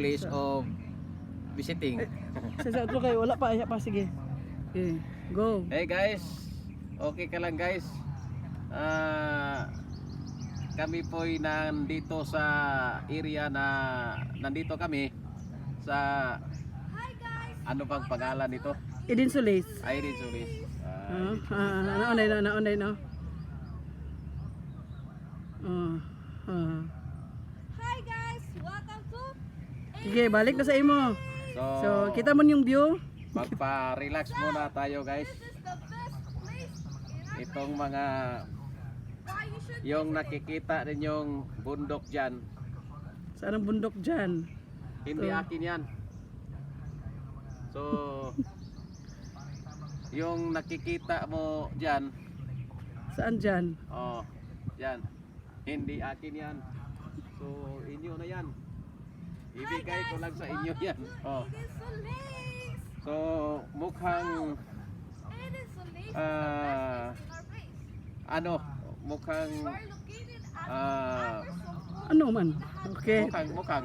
place of visiting. Sa outro kayo, wala pa, sige. Okay, go. Hey guys, okay ka lang guys. Kami po'y nandito sa area na nandito kami sa ano bang pangalan nito? Edin Solis. Irene Solis. Naunay no. Hi guys, welcome to Sige, balik na sa imo. So, So, kita mo yung view. magpa-relax muna tayo guys. This is the best place in our Itong mga why you should yung nakikita ninyong bundok dyan, Saan ang bundok dyan? hindi So, akin yan. So, yung nakikita mo dyan, Saan dyan? oh, yan, hindi akin yan. So, inyo na yan. Ibigay ko lang sa inyo yan. Oh. Edin Solis. So, mukhang Edin Solis is the best Ah, place in our place. ano, mukhang We're located at Ah, Agusongpon. Ano man? Okay. mukhang